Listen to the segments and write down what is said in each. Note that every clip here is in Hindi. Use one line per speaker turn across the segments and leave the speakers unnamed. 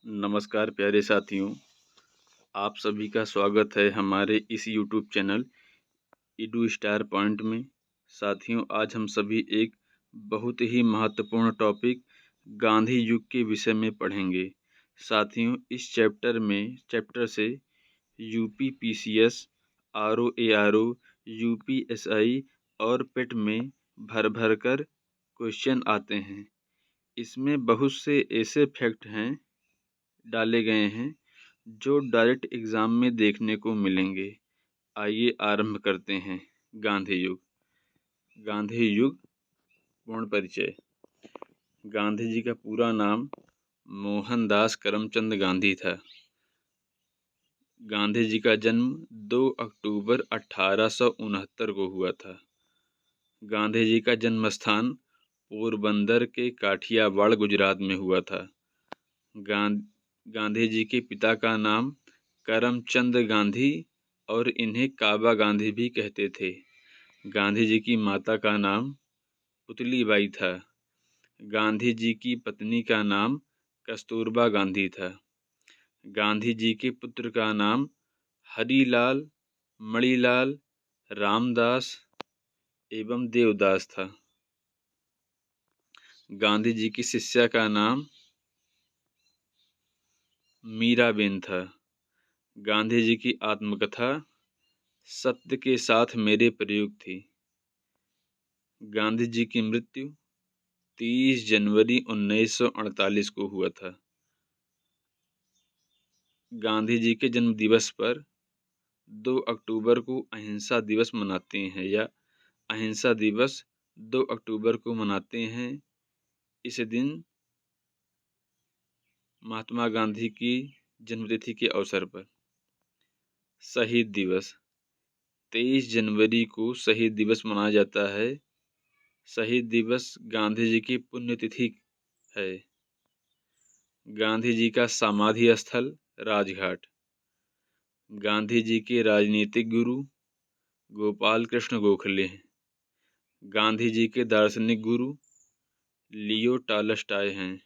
नमस्कार प्यारे साथियों, आप सभी का स्वागत है हमारे इस यूट्यूब चैनल इडू स्टार पॉइंट में। साथियों, आज हम सभी एक बहुत ही महत्वपूर्ण टॉपिक गांधी युग के विषय में पढ़ेंगे। साथियों, इस चैप्टर से यूपी पीसीएस, आरओ, यूपीएसआई और पेट में भर भर कर क्वेश्चन आते हैं। इसमें बहुत से ऐसे फैक्ट हैं डाले गए हैं जो डायरेक्ट एग्जाम में देखने को मिलेंगे। आइए आरंभ करते हैं। गांधी युग पूर्ण परिचय। गांधी जी का पूरा नाम मोहनदास करमचंद गांधी था। गांधी जी का जन्म 2 अक्टूबर 1869 को हुआ था। गांधी जी का जन्म स्थान पोरबंदर के काठियावाड़ गुजरात में हुआ था। गांधी जी के पिता का नाम करमचंद गांधी और इन्हें काबा गांधी भी कहते थे। गांधी जी की माता का नाम पुतलीबाई था। गांधी जी की पत्नी का नाम कस्तूरबा गांधी था। गांधी जी के पुत्र का नाम हरिलाल, मणिलाल, रामदास एवं देवदास था। गांधी जी की शिष्या का नाम मीराबेन था। गांधी जी की आत्मकथा सत्य के साथ मेरे प्रयोग थी। गांधी जी की मृत्यु 30 जनवरी 1948 को हुआ था। गांधी जी के जन्म दिवस पर 2 अक्टूबर को अहिंसा दिवस मनाते हैं या अहिंसा दिवस 2 अक्टूबर को मनाते हैं। इस दिन महात्मा गांधी की जन्मतिथि के अवसर पर। शहीद दिवस 23 जनवरी को शहीद दिवस मनाया जाता है। शहीद दिवस गांधी जी की पुण्यतिथि है। गांधी जी का समाधि स्थल राजघाट। गांधी जी के राजनीतिक गुरु गोपाल कृष्ण गोखले हैं। गांधी जी के दार्शनिक गुरु लियो टॉलस्टॉय हैं।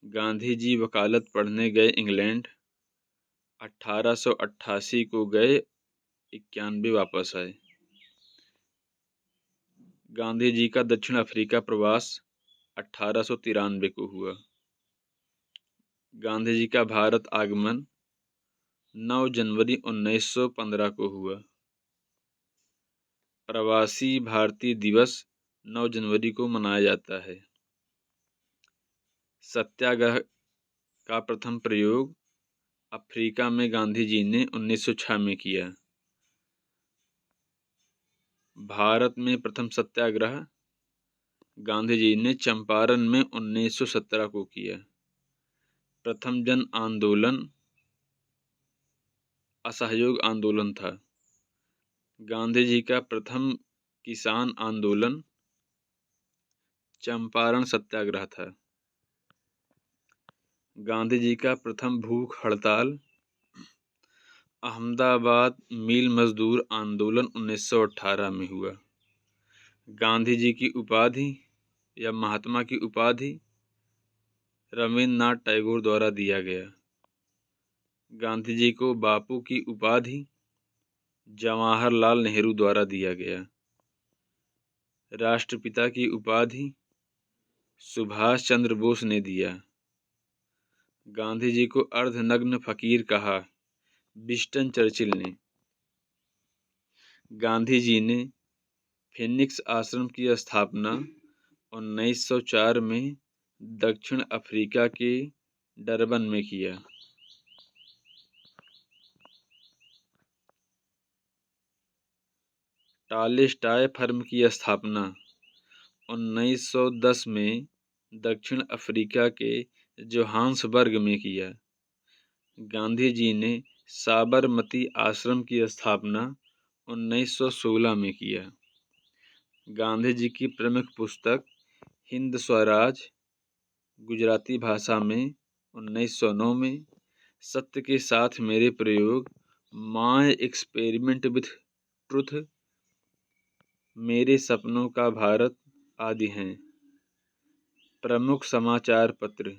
गांधी जी वकालत पढ़ने गए इंग्लैंड। 1888 को गए, 91 वापस आए। गांधी जी का दक्षिण अफ्रीका प्रवास 1893 को हुआ। गांधी जी का भारत आगमन 9 जनवरी 1915 को हुआ। प्रवासी भारतीय दिवस 9 जनवरी को मनाया जाता है। सत्याग्रह का प्रथम प्रयोग अफ्रीका में गांधी जी ने 1906 में किया। भारत में प्रथम सत्याग्रह गांधी जी ने चंपारण में 1917 को किया। प्रथम जन आंदोलन असहयोग आंदोलन था। गांधी जी का प्रथम किसान आंदोलन चंपारण सत्याग्रह था। गांधी जी का प्रथम भूख हड़ताल अहमदाबाद मिल मजदूर आंदोलन 1918 में हुआ। गांधी जी की उपाधि या महात्मा की उपाधि रविन्द्रनाथ टैगोर द्वारा दिया गया। गांधी जी को बापू की उपाधि जवाहरलाल नेहरू द्वारा दिया गया। राष्ट्रपिता की उपाधि सुभाष चंद्र बोस ने दिया। गांधी जी को अर्धनग्न फकीर कहा विंस्टन चर्चिल ने। गांधी जी ने फीनिक्स आश्रम की स्थापना 1904 में दक्षिण अफ्रीका के डरबन में किया। टॉलस्टॉय फर्म की स्थापना 1910 में दक्षिण अफ्रीका के जोहान्सबर्ग में किया। गांधी जी ने साबरमती आश्रम की स्थापना 1916 में किया। गांधी जी की प्रमुख पुस्तक हिंद स्वराज गुजराती भाषा में 1909 में, सत्य के साथ मेरे प्रयोग, माय एक्सपेरिमेंट विथ ट्रुथ, मेरे सपनों का भारत आदि हैं। प्रमुख समाचार पत्र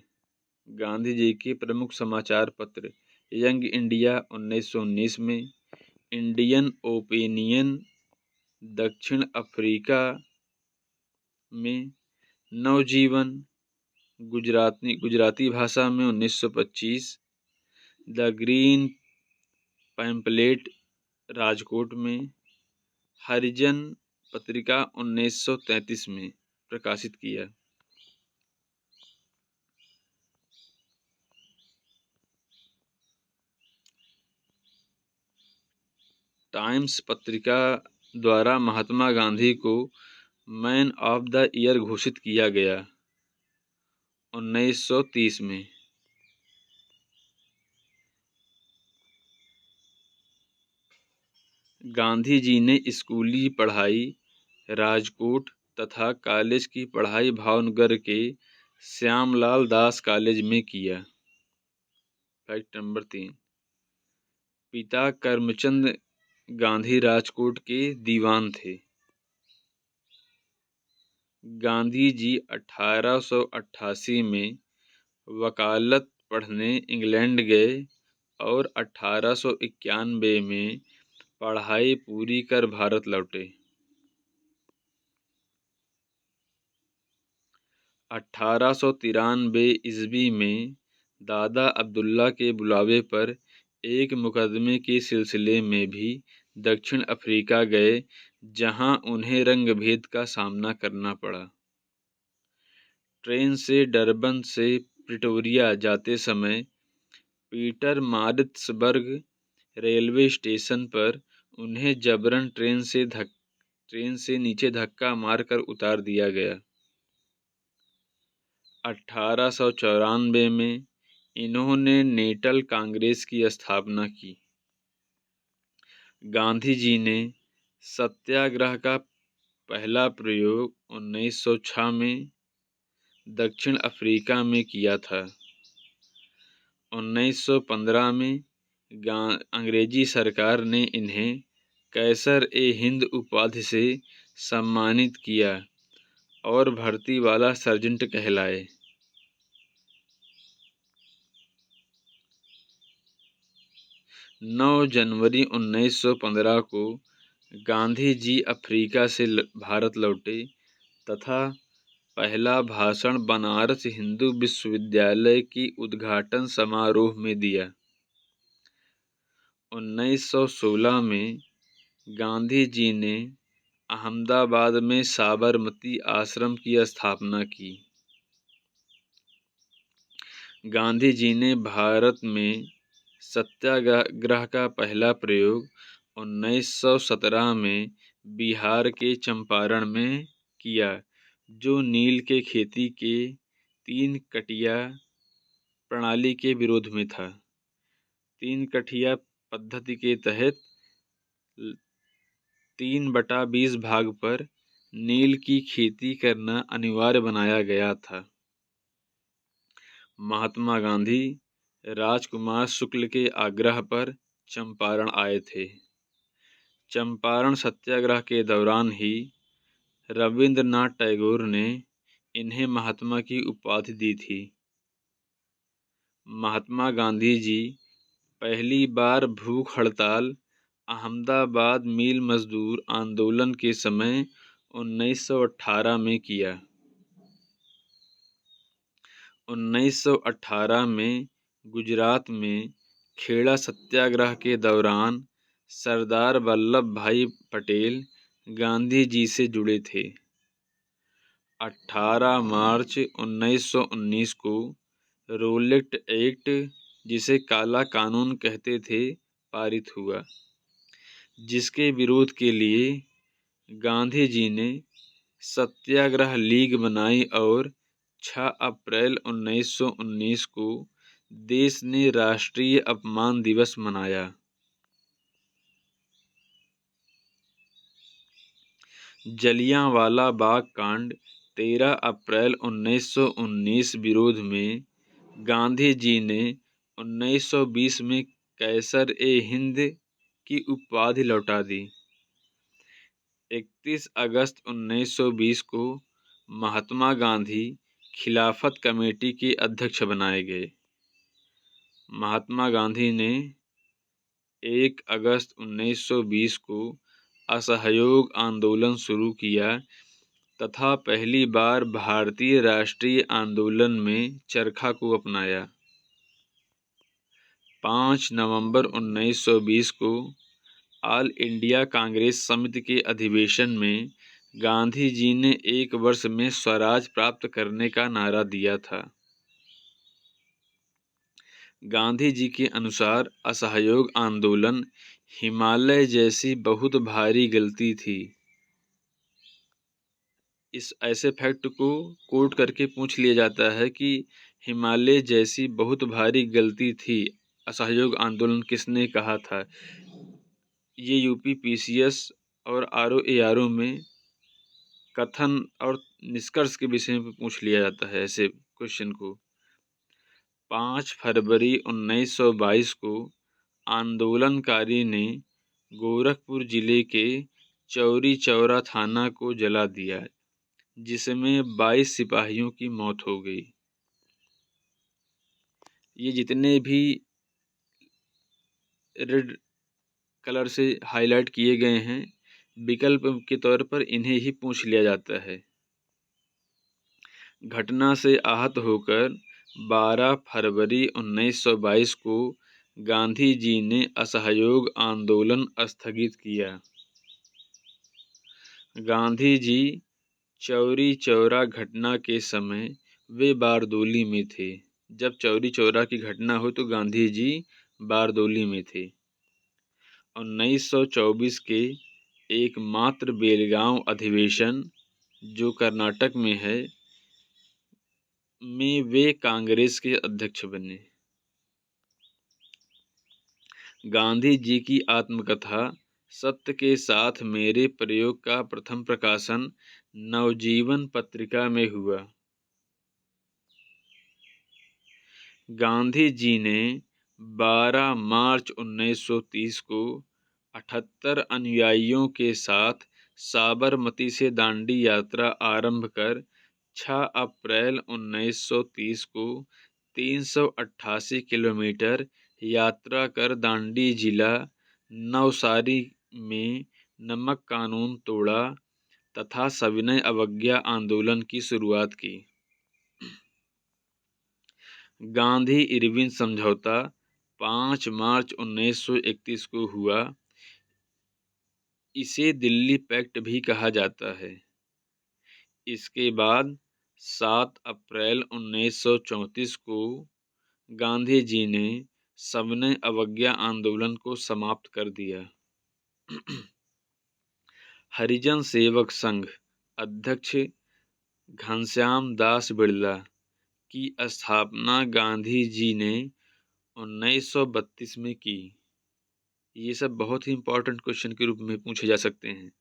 गांधी जी के प्रमुख समाचार पत्र यंग इंडिया 1919 में, इंडियन ओपिनियन दक्षिण अफ्रीका में, नवजीवन गुजराती भाषा में 1925, द ग्रीन पैम्पलेट राजकोट में, हरिजन पत्रिका 1933 में प्रकाशित किया। टाइम्स पत्रिका द्वारा महात्मा गांधी को मैन ऑफ द ईयर घोषित किया गया 1930 में। गांधी जी ने स्कूली पढ़ाई राजकोट तथा कॉलेज की पढ़ाई भावनगर के श्यामलाल दास कॉलेज में किया। फैक्ट नंबर 3, पिता करमचंद गांधी राजकोट के दीवान थे। गांधी जी 1888 में वकालत पढ़ने इंग्लैंड गए और 1891 में पढ़ाई पूरी कर भारत लौटे। 1893 ईस्वी में दादा अब्दुल्ला के बुलावे पर एक मुकदमे के सिलसिले में भी दक्षिण अफ्रीका गए, जहां उन्हें रंगभेद का सामना करना पड़ा। ट्रेन से डरबन से प्रिटोरिया जाते समय पीटर मारित्सबर्ग रेलवे स्टेशन पर उन्हें जबरन ट्रेन से नीचे धक्का मारकर उतार दिया गया। 1894 में इन्होंने नेटल कांग्रेस की स्थापना की। गांधी जी ने सत्याग्रह का पहला प्रयोग 1906 में दक्षिण अफ्रीका में किया था। 1915 में अंग्रेजी सरकार ने इन्हें कैसर-ए-हिंद उपाधि से सम्मानित किया और भर्ती वाला सर्जेंट कहलाए। 9 जनवरी 1915 को गांधी जी अफ्रीका से भारत लौटे तथा पहला भाषण बनारस हिंदू विश्वविद्यालय की उद्घाटन समारोह में दिया। 1916 में गांधी जी ने अहमदाबाद में साबरमती आश्रम की स्थापना की। गांधी जी ने भारत में सत्याग्रह का पहला प्रयोग 1917 में बिहार के चंपारण में किया, जो नील के खेती के 3 कटिया प्रणाली के विरोध में था। 3 कटिया पद्धति के तहत 3/20 भाग पर नील की खेती करना अनिवार्य बनाया गया था। महात्मा गांधी राजकुमार शुक्ल के आग्रह पर चंपारण आए थे। चंपारण सत्याग्रह के दौरान ही रविंद्रनाथ टैगोर ने इन्हें महात्मा की उपाधि दी थी। महात्मा गांधी जी पहली बार भूख हड़ताल अहमदाबाद मिल मजदूर आंदोलन के समय 1918 में किया। 1918 में गुजरात में खेड़ा सत्याग्रह के दौरान सरदार वल्लभ भाई पटेल गांधी जी से जुड़े थे। 18 मार्च 1919 को रोलेट एक्ट, जिसे काला कानून कहते थे, पारित हुआ, जिसके विरोध के लिए गांधी जी ने सत्याग्रह लीग बनाई और 6 अप्रैल 1919 को देश ने राष्ट्रीय अपमान दिवस मनाया। जलियांवाला बाग कांड 13 अप्रैल 1919 विरोध में गांधी जी ने 1920 में कैसर-ए-हिंद की उपाधि लौटा दी। 31 अगस्त 1920 को महात्मा गांधी खिलाफत कमेटी के अध्यक्ष बनाए गए। महात्मा गांधी ने 1 अगस्त 1920 को असहयोग आंदोलन शुरू किया तथा पहली बार भारतीय राष्ट्रीय आंदोलन में चरखा को अपनाया। 5 नवंबर 1920 को ऑल इंडिया कांग्रेस समिति के अधिवेशन में गांधी जी ने 1 वर्ष में स्वराज प्राप्त करने का नारा दिया था। गांधी जी के अनुसार असहयोग आंदोलन हिमालय जैसी बहुत भारी गलती थी। इस ऐसे फैक्ट को कोट करके पूछ लिया जाता है कि हिमालय जैसी बहुत भारी गलती थी, असहयोग आंदोलन किसने कहा था। ये यूपी पीसीएस और आरओ में कथन और निष्कर्ष के विषय में पूछ लिया जाता है ऐसे क्वेश्चन को। 5 फरवरी 1922 को आंदोलनकारी ने गोरखपुर जिले के चौरी चौरा थाना को जला दिया, जिसमें 22 सिपाहियों की मौत हो गई। ये जितने भी रेड कलर से हाईलाइट किए गए हैं, विकल्प के तौर पर इन्हें ही पूछ लिया जाता है। घटना से आहत होकर 12 फरवरी 1922 को गांधी जी ने असहयोग आंदोलन स्थगित किया। गांधी जी चौरी चौरा घटना के समय वे बारदोली में थे। जब चौरी चौरा की घटना हो तो गांधी जी बारदोली में थे। 1924 के एकमात्र बेलगांव अधिवेशन, जो कर्नाटक में है, में वे कांग्रेस के अध्यक्ष बने। गांधी जी की आत्मकथा सत्य के साथ मेरे प्रयोग का प्रथम प्रकाशन नवजीवन पत्रिका में हुआ। गांधी जी ने 12 मार्च 1930 को 78 अनुयायियों के साथ साबरमती से दांडी यात्रा आरंभ कर 6 अप्रैल 1930 को 388 किलोमीटर यात्रा कर दांडी जिला नवसारी में नमक कानून तोड़ा तथा सविनय अवज्ञा आंदोलन की शुरुआत की। गांधी इरविन समझौता 5 मार्च 1931 को हुआ। इसे दिल्ली पैक्ट भी कहा जाता है। इसके बाद 7 अप्रैल 1934 को गांधी जी ने सविनय अवज्ञा आंदोलन को समाप्त कर दिया। हरिजन सेवक संघ अध्यक्ष घनश्याम दास बिड़ला की स्थापना गांधी जी ने 1932 में की। ये सब बहुत ही इम्पोर्टेंट क्वेश्चन के रूप में पूछे जा सकते हैं।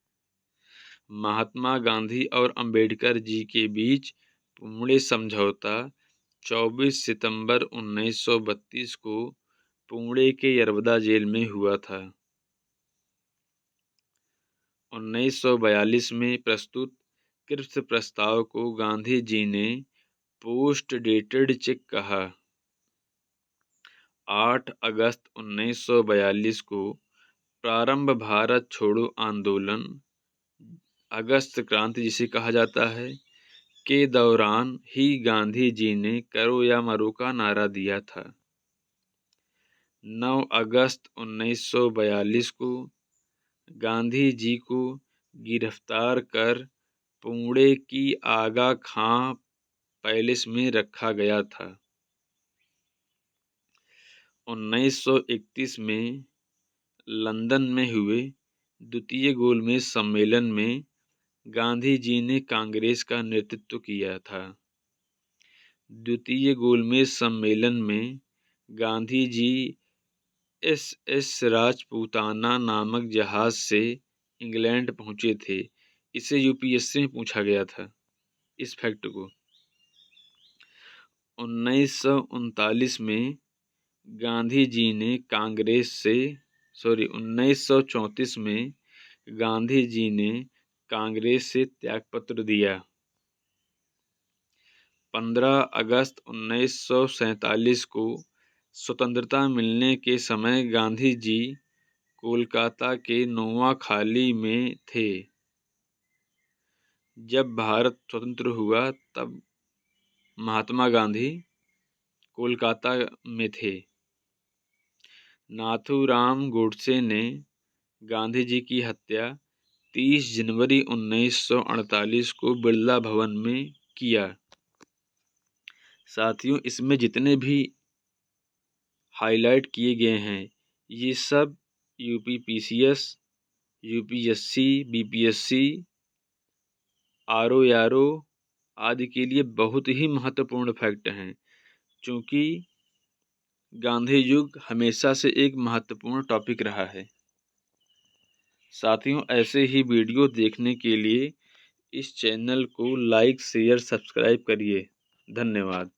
महात्मा गांधी और अंबेडकर जी के बीच पुणे समझौता 24 सितंबर 1932 को पुणे के यरवदा जेल में हुआ था। 1942 में प्रस्तुत क्रिप्स प्रस्ताव को गांधी जी ने पोस्ट डेटेड चेक कहा। 8 अगस्त 1942 को प्रारंभ भारत छोड़ो आंदोलन, अगस्त क्रांति जिसे कहा जाता है, के दौरान ही गांधी जी ने करो या मरो का नारा दिया था। 9 अगस्त 1942 को गांधी जी को गिरफ्तार कर पुणे की आगा खां पैलेस में रखा गया था। 1931 में लंदन में हुए द्वितीय गोलमेज सम्मेलन में गांधी जी ने कांग्रेस का नेतृत्व किया था। द्वितीय गोलमेज सम्मेलन में गांधी जी SS राजपूताना नामक जहाज से इंग्लैंड पहुंचे थे। इसे यूपीएससी में पूछा गया था इस फैक्ट को। 1939 में गांधी जी ने 1934 में गांधी जी ने कांग्रेस से त्यागपत्र दिया। 15 अगस्त 1947 को स्वतंत्रता मिलने के समय गांधी जी कोलकाता के नोआखाली में थे। जब भारत स्वतंत्र हुआ तब महात्मा गांधी कोलकाता में थे। नाथूराम गोडसे ने गांधी जी की हत्या 30 जनवरी 1948 को बिरला भवन में किया। साथियों, इसमें जितने भी हाईलाइट किए गए हैं ये सब यूपीपीसीएस, यूपीएससी, बीपीएससी, आरओ आदि के लिए बहुत ही महत्वपूर्ण फैक्ट हैं, क्योंकि गांधी युग हमेशा से एक महत्वपूर्ण टॉपिक रहा है। साथियों, ऐसे ही वीडियो देखने के लिए इस चैनल को लाइक, शेयर, सब्सक्राइब करिए। धन्यवाद।